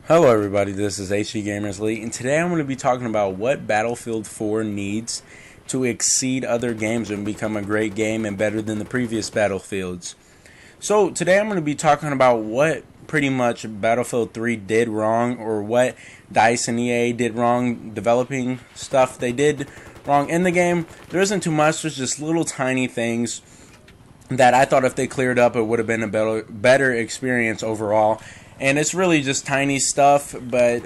Hello everybody, this is HG Gamers Elite, and today I'm going to be talking about what Battlefield 4 needs to exceed other games and become a great game and better than the previous Battlefields. So today I'm going to be talking about what pretty much Battlefield 3 did wrong, or what DICE and EA did wrong developing stuff they did wrong in the game. There isn't too much, there's just little tiny things that I thought if they cleared up it would have been a better experience overall. And it's really just tiny stuff, but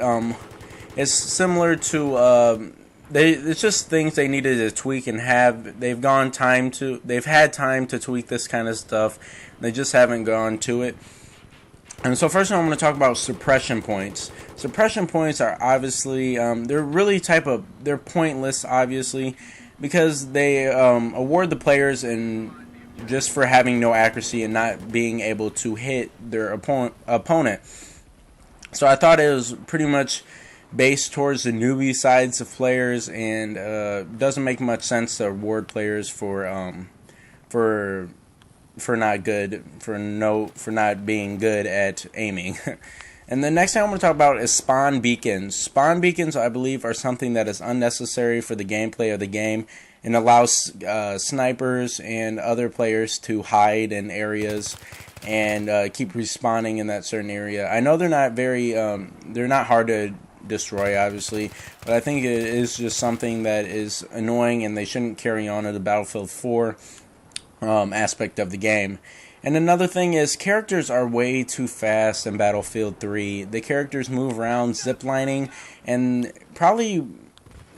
it's similar to it's just things they needed to tweak and have. They've had time to tweak this kind of stuff. They just haven't gone to it. And so first, I'm going to talk about suppression points. Suppression points are obviously they're pointless, obviously, because they award the players and just for having no accuracy and not being able to hit their opponent. So I thought it was pretty much based towards the newbie sides of players, and doesn't make much sense to award players for not being good at aiming. And the next thing I'm going to talk about is spawn beacons. Spawn beacons, I believe, are something that is unnecessary for the gameplay of the game and allows snipers and other players to hide in areas and keep respawning in that certain area. I know they're not hard to destroy, obviously, but I think it is just something that is annoying, and they shouldn't carry on in the Battlefield 4 aspect of the game. And another thing is, characters are way too fast in Battlefield 3. The characters move around ziplining, and probably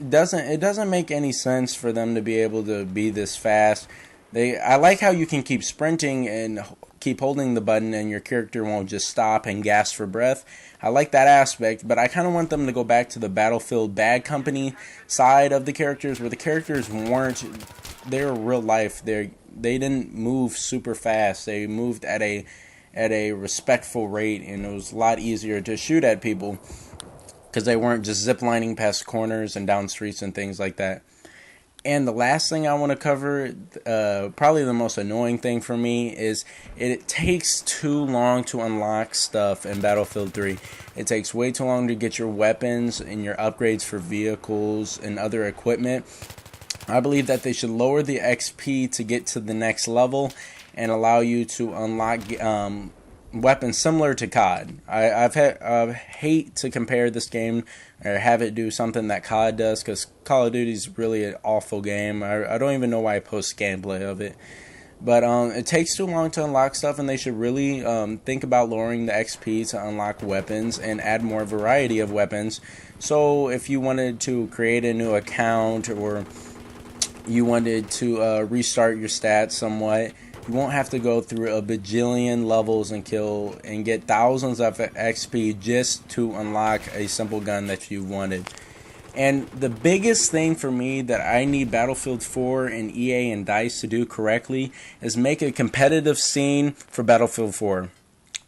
doesn't make any sense for them to be able to be this fast. I like how you can keep sprinting and keep holding the button and your character won't just stop and gasp for breath. I like that aspect, but I kind of want them to go back to the Battlefield Bad Company side of the characters, where the characters they were real life. They didn't move super fast. They moved at a respectful rate, and it was a lot easier to shoot at people because they weren't just ziplining past corners and down streets and things like that. And the last thing I want to cover, probably the most annoying thing for me, is it takes too long to unlock stuff in Battlefield 3. It takes way too long to get your weapons and your upgrades for vehicles and other equipment. I believe that they should lower the XP to get to the next level and allow you to unlock weapons similar to COD. I hate to compare this game or have it do something that COD does, because Call of Duty is really an awful game. I don't even know why I post gameplay of it. But it takes too long to unlock stuff, and they should really think about lowering the XP to unlock weapons and add more variety of weapons. So if you wanted to create a new account, or you wanted to restart your stats somewhat, you won't have to go through a bajillion levels and get thousands of XP just to unlock a simple gun that you wanted. And the biggest thing for me that I need Battlefield 4 and EA and DICE to do correctly is make a competitive scene for Battlefield 4.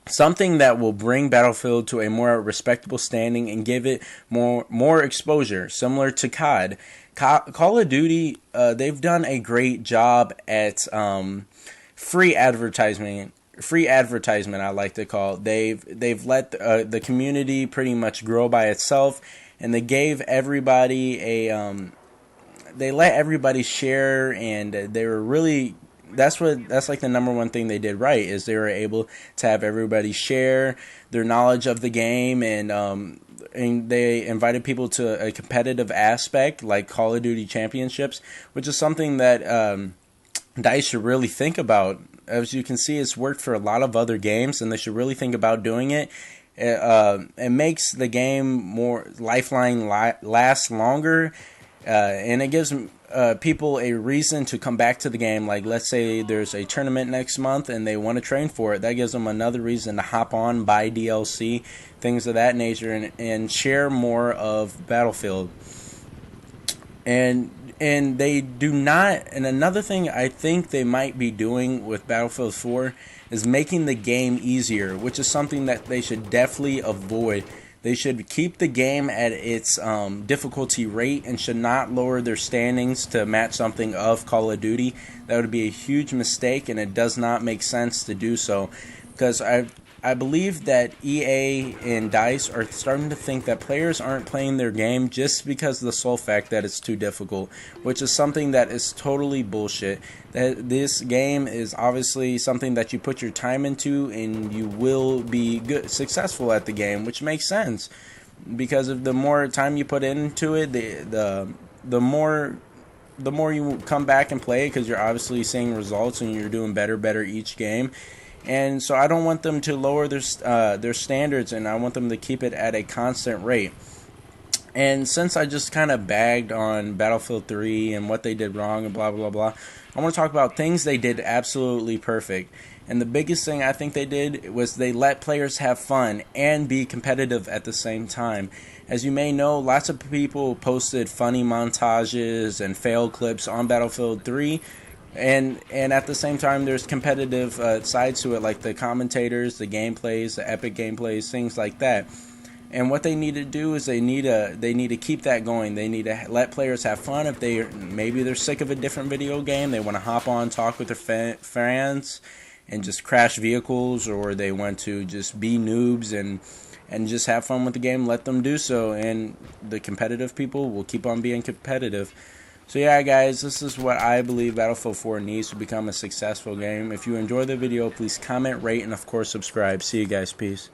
Something that will bring Battlefield to a more respectable standing and give it more exposure, similar to COD. Call of Duty, they've done a great job at free advertisement. I like to call it. They've let the community pretty much grow by itself, and they gave everybody they let everybody share, and they were really. That's like the number one thing they did right, is they were able to have everybody share their knowledge of the game, and they invited people to a competitive aspect like Call of Duty Championships, which is something that DICE should really think about. As you can see, it's worked for a lot of other games, and they should really think about doing it. It makes the game more lifeline, last longer, and it gives people a reason to come back to the game. Like, let's say there's a tournament next month and they want to train for it. That gives them another reason to hop on, buy DLC, things of that nature, and share more of Battlefield. And they do not. And another thing I think they might be doing with Battlefield 4 is making the game easier, which is something that they should definitely avoid. They should keep the game at its difficulty rate and should not lower their standings to match something of Call of Duty. That would be a huge mistake, and it does not make sense to do so, because I believe that EA and DICE are starting to think that players aren't playing their game just because of the sole fact that it's too difficult, which is something that is totally bullshit. That this game is obviously something that you put your time into, and you will be successful at the game, which makes sense because of the more time you put into it, the more you come back and play, because you're obviously seeing results and you're doing better each game. And so I don't want them to lower their standards, and I want them to keep it at a constant rate. And since I just kind of bagged on Battlefield 3 and what they did wrong and blah blah blah, I want to talk about things they did absolutely perfect. And the biggest thing I think they did was they let players have fun and be competitive at the same time. As you may know, lots of people posted funny montages and fail clips on Battlefield 3. And at the same time, there's competitive sides to it, like the commentators, the gameplays, the epic gameplays, things like that. And what they need to do is they need to keep that going. They need to let players have fun. If maybe they're sick of a different video game, they want to hop on, talk with their fans, and just crash vehicles, or they want to just be noobs and just have fun with the game. Let them do so, and the competitive people will keep on being competitive. So yeah, guys, this is what I believe Battlefield 4 needs to become a successful game. If you enjoyed the video, please comment, rate, and of course subscribe. See you guys. Peace.